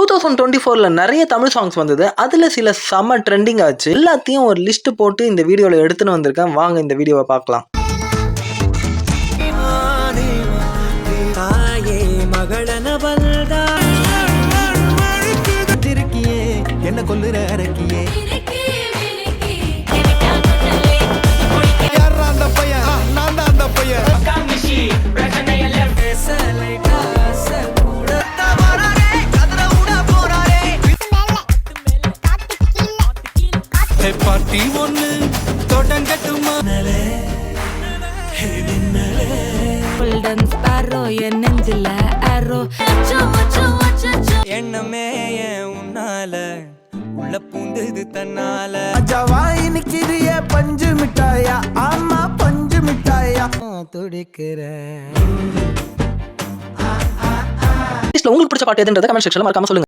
2024ல நிறைய தமிழ் சாங்ஸ் வந்தது. அதுல சில செம ட்ரெண்டிங் ஆச்சு. எல்லாத்தையும் ஒரு லிஸ்ட் போட்டு இந்த வீடியோல எடுத்துன்னு வந்திருக்கேன். வாங்க இந்த வீடியோவை பார்க்கலாம். என்ன கொல்லுற அரக்கியே அந்த பையன் நான் தான் அந்த பையன் பார்ட்டி ஒண்ணு தொடங்கட்டுமா எண்ணமே உன்னால உள்ள பூந்தது தன்னால ஜவாய் நிக்கிறிய பஞ்சு மிட்டாயா ஆமா பஞ்சு மிட்டாயா துடிக்கிறேன். உங்களுக்கு பிடிச்ச பாட்டு எதுன்றதை கமெண்ட் செக்ஷன்ல மறக்காம சொல்லுங்க.